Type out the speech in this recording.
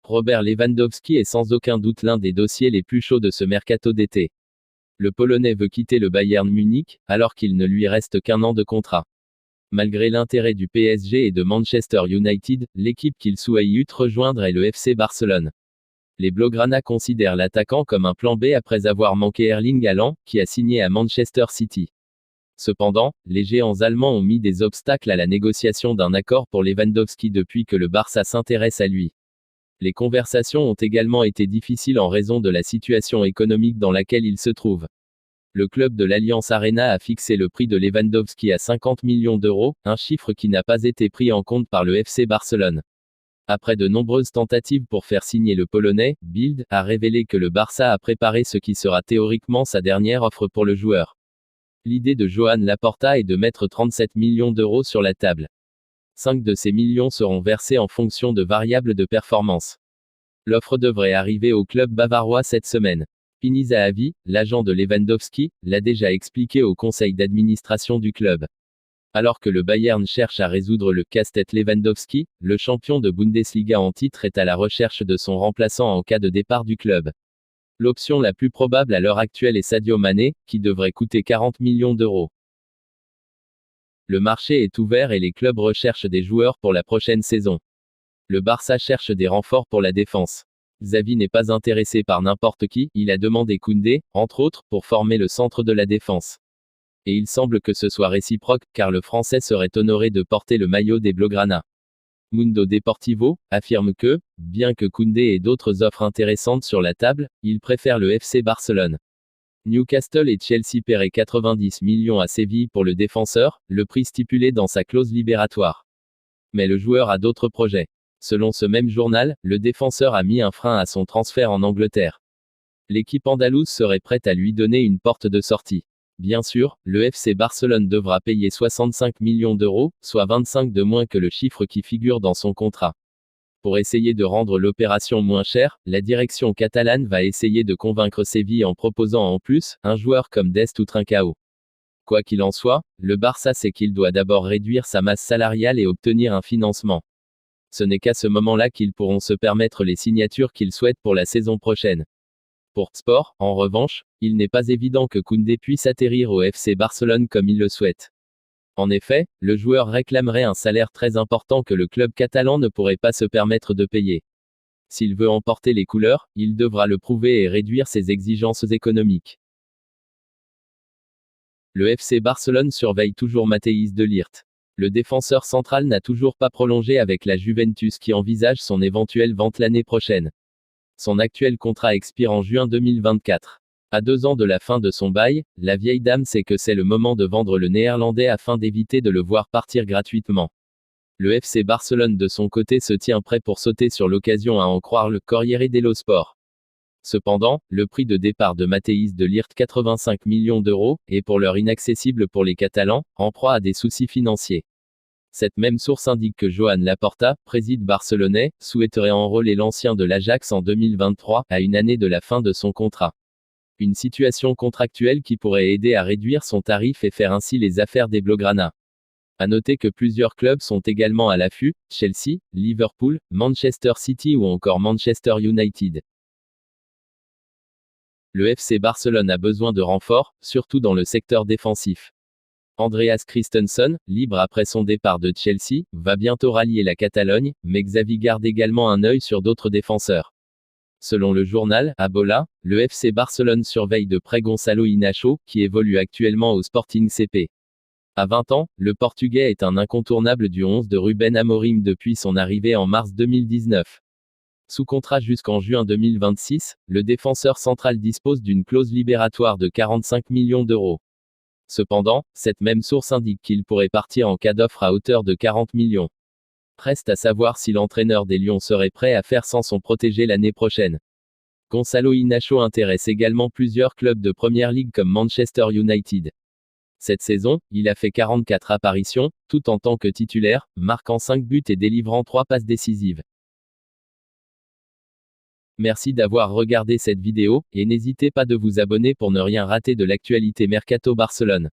Robert Lewandowski est sans aucun doute l'un des dossiers les plus chauds de ce mercato d'été. Le Polonais veut quitter le Bayern Munich, alors qu'il ne lui reste qu'un an de contrat. Malgré l'intérêt du PSG et de Manchester United, l'équipe qu'il souhaite rejoindre est le FC Barcelone. Les Blaugrana considèrent l'attaquant comme un plan B après avoir manqué Erling Haaland, qui a signé à Manchester City. Cependant, les géants allemands ont mis des obstacles à la négociation d'un accord pour Lewandowski depuis que le Barça s'intéresse à lui. Les conversations ont également été difficiles en raison de la situation économique dans laquelle il se trouve. Le club de l'Allianz Arena a fixé le prix de Lewandowski à 50 millions d'euros, un chiffre qui n'a pas été pris en compte par le FC Barcelone. Après de nombreuses tentatives pour faire signer le Polonais, Bild a révélé que le Barça a préparé ce qui sera théoriquement sa dernière offre pour le joueur. L'idée de Joan Laporta est de mettre 37 millions d'euros sur la table. 5 de ces millions seront versés en fonction de variables de performance. L'offre devrait arriver au club bavarois cette semaine. Pini Zahavi, l'agent de Lewandowski, l'a déjà expliqué au conseil d'administration du club. Alors que le Bayern cherche à résoudre le casse-tête Lewandowski, le champion de Bundesliga en titre est à la recherche de son remplaçant en cas de départ du club. L'option la plus probable à l'heure actuelle est Sadio Mané, qui devrait coûter 40 millions d'euros. Le marché est ouvert et les clubs recherchent des joueurs pour la prochaine saison. Le Barça cherche des renforts pour la défense. Xavi n'est pas intéressé par n'importe qui, il a demandé Koundé, entre autres, pour former le centre de la défense. Et il semble que ce soit réciproque, car le Français serait honoré de porter le maillot des Blaugrana. Mundo Deportivo affirme que, bien que Koundé ait d'autres offres intéressantes sur la table, il préfère le FC Barcelone. Newcastle et Chelsea paieraient 90 millions à Séville pour le défenseur, le prix stipulé dans sa clause libératoire. Mais le joueur a d'autres projets. Selon ce même journal, le défenseur a mis un frein à son transfert en Angleterre. L'équipe andalouse serait prête à lui donner une porte de sortie. Bien sûr, le FC Barcelone devra payer 65 millions d'euros, soit 25 de moins que le chiffre qui figure dans son contrat. Pour essayer de rendre l'opération moins chère, la direction catalane va essayer de convaincre Séville en proposant en plus, un joueur comme Dest ou Trincao. Quoi qu'il en soit, le Barça sait qu'il doit d'abord réduire sa masse salariale et obtenir un financement. Ce n'est qu'à ce moment-là qu'ils pourront se permettre les signatures qu'ils souhaitent pour la saison prochaine. Pour Sport, en revanche, il n'est pas évident que Koundé puisse atterrir au FC Barcelone comme il le souhaite. En effet, le joueur réclamerait un salaire très important que le club catalan ne pourrait pas se permettre de payer. S'il veut emporter les couleurs, il devra le prouver et réduire ses exigences économiques. Le FC Barcelone surveille toujours Matthijs de Ligt. Le défenseur central n'a toujours pas prolongé avec la Juventus qui envisage son éventuelle vente l'année prochaine. Son actuel contrat expire en juin 2024. À 2 ans de la fin de son bail, la vieille dame sait que c'est le moment de vendre le Néerlandais afin d'éviter de le voir partir gratuitement. Le FC Barcelone de son côté se tient prêt pour sauter sur l'occasion à en croire le Corriere dello Sport. Cependant, le prix de départ de Matthijs de Ligt 85 millions d'euros, est pour l'heure inaccessible pour les Catalans, en proie à des soucis financiers. Cette même source indique que Joan Laporta, président barcelonais, souhaiterait enrôler l'ancien de l'Ajax en 2023, à une année de la fin de son contrat. Une situation contractuelle qui pourrait aider à réduire son tarif et faire ainsi les affaires des Blaugrana. À noter que plusieurs clubs sont également à l'affût, Chelsea, Liverpool, Manchester City ou encore Manchester United. Le FC Barcelone a besoin de renforts, surtout dans le secteur défensif. Andreas Christensen, libre après son départ de Chelsea, va bientôt rallier la Catalogne, mais Xavi garde également un œil sur d'autres défenseurs. Selon le journal Abola, le FC Barcelone surveille de près Gonçalo Inacho, qui évolue actuellement au Sporting CP. À 20 ans, le Portugais est un incontournable du 11 de Ruben Amorim depuis son arrivée en mars 2019. Sous contrat jusqu'en juin 2026, le défenseur central dispose d'une clause libératoire de 45 millions d'euros. Cependant, cette même source indique qu'il pourrait partir en cas d'offre à hauteur de 40 millions. Reste à savoir si l'entraîneur des Lions serait prêt à faire sans son protégé l'année prochaine. Gonçalo Inacho intéresse également plusieurs clubs de Première Ligue comme Manchester United. Cette saison, il a fait 44 apparitions, tout en tant que titulaire, marquant 5 buts et délivrant 3 passes décisives. Merci d'avoir regardé cette vidéo, et n'hésitez pas de vous abonner pour ne rien rater de l'actualité Mercato Barcelone.